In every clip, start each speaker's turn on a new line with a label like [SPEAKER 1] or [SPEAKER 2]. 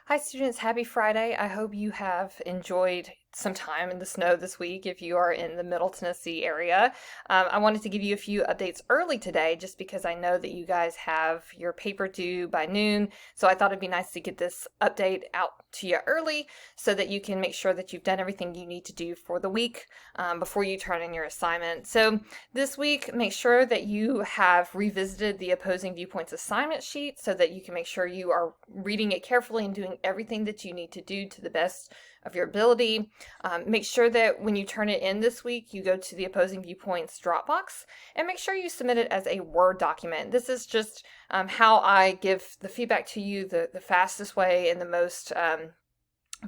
[SPEAKER 1] Hi students, happy Friday. I hope you have enjoyed some time in the snow this week if you are in the Middle Tennessee area. I wanted to give you a few updates early today just because I know that you guys have your paper due by noon. So I thought it'd be nice to get this update out to you early so that you can make sure that you've done everything you need to do for the week before you turn in your assignment. So this week, make sure that you have revisited the opposing viewpoints assignment sheet so that you can make sure you are reading it carefully and doing everything that you need to do to the best of your ability. Make sure that when you turn it in this week, you go to the opposing viewpoints Dropbox and make sure you submit it as a Word document. This is just how I give the feedback to you the fastest way and the most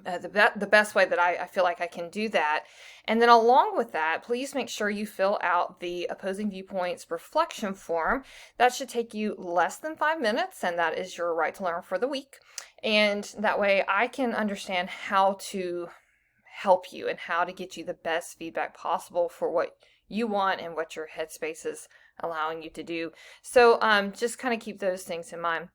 [SPEAKER 1] the best way that I feel like I can do that. And then along with that, please make sure you fill out the opposing viewpoints reflection form. That should take you less than 5 minutes, and that is your right to learn for the week. And that way I can understand how to help you and how to get you the best feedback possible for what you want and what your headspace is allowing you to do. So just kind of keep those things in mind.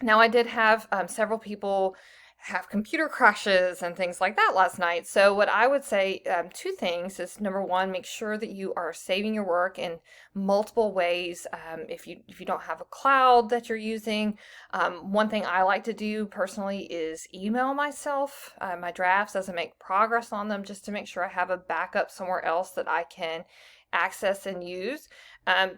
[SPEAKER 1] Now, I did have several people have computer crashes and things like that last night. So what I would say, two things is number one, make sure that you are saving your work in multiple ways. If you don't have a cloud that you're using, one thing I like to do personally is email myself my drafts as I make progress on them, just to make sure I have a backup somewhere else that I can access and use.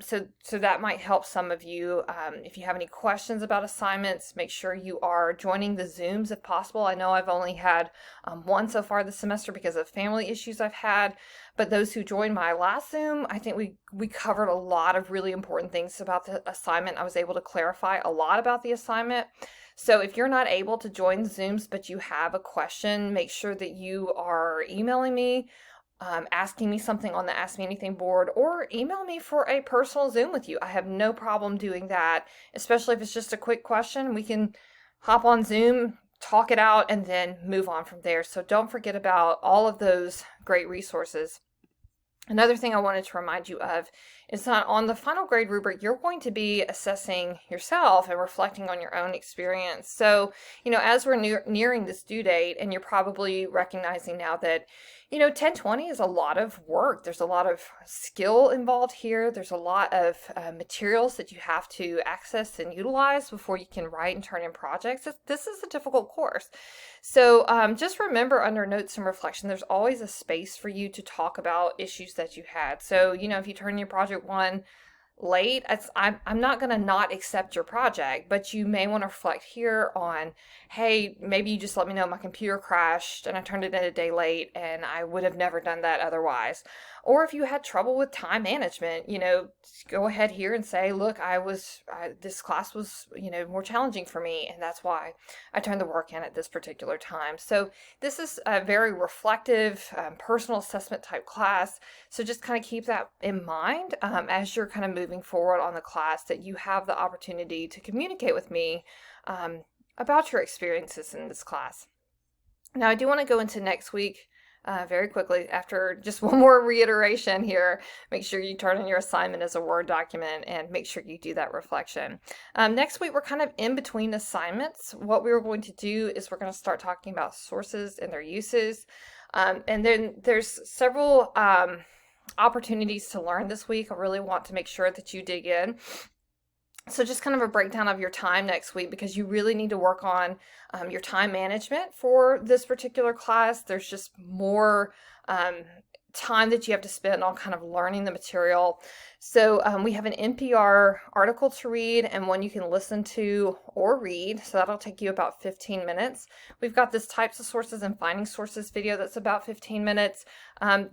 [SPEAKER 1] So that might help some of you. If you have any questions about assignments, make sure you are joining the Zooms if possible. I know I've only had one so far this semester because of family issues I've had, but those who joined my last Zoom, I think we covered a lot of really important things about the assignment. I was able to clarify a lot about the assignment. So if you're not able to join the Zooms, but you have a question, make sure that you are emailing me, asking me something on the Ask Me Anything board, or email me for a personal Zoom with you. I have no problem doing that, especially if it's just a quick question. We can hop on Zoom, talk it out, and then move on from there. So don't forget about all of those great resources. Another thing I wanted to remind you of is that on the final grade rubric, you're going to be assessing yourself and reflecting on your own experience. So, as we're nearing this due date, and you're probably recognizing now that, 1020 is a lot of work. There's a lot of skill involved here. There's a lot of materials that you have to access and utilize before you can write and turn in projects. This is a difficult course. So just remember, under notes and reflection, there's always a space for you to talk about issues that you had. So, if you turn your project one late, I'm not going to not accept your project, but you may want to reflect here on, hey, maybe you just let me know my computer crashed and I turned it in a day late and I would have never done that otherwise. Or if you had trouble with time management, go ahead here and say, look, this class was, more challenging for me, and that's why I turned the work in at this particular time. So this is a very reflective, personal assessment type class. So just kind of keep that in mind as you're kind of moving forward on the class, that you have the opportunity to communicate with me about your experiences in this class. Now, I do want to go into next week very quickly after just one more reiteration here. Make sure you turn in your assignment as a Word document and make sure you do that reflection. Next week, we're kind of in between assignments. What we're going to do is we're going to start talking about sources and their uses. And then there's several opportunities to learn this week. I really want to make sure that you dig in. So just kind of a breakdown of your time next week, because you really need to work on your time management for this particular class. There's just more time that you have to spend on kind of learning the material. So we have an NPR article to read and one you can listen to or read. So that'll take you about 15 minutes. We've got this types of sources and finding sources video that's about 15 minutes.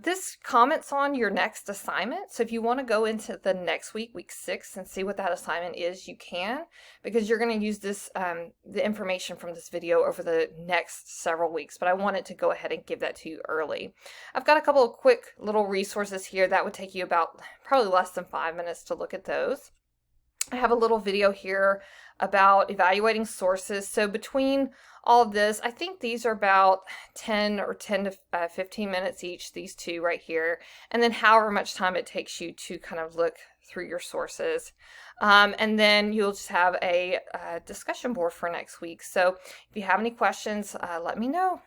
[SPEAKER 1] This comments on your next assignment. So if you want to go into the next week, week 6, and see what that assignment is, you can, because you're going to use this, the information from this video over the next several weeks. But I wanted to go ahead and give that to you early. I've got a couple of quick little resources here that would take you about probably less than 5 minutes to look at those. I have a little video here about evaluating sources. So between all of this, I think these are about 10 to 15 minutes each, these two right here, and then however much time it takes you to kind of look through your sources. And then you'll just have a discussion board for next week. So if you have any questions, let me know.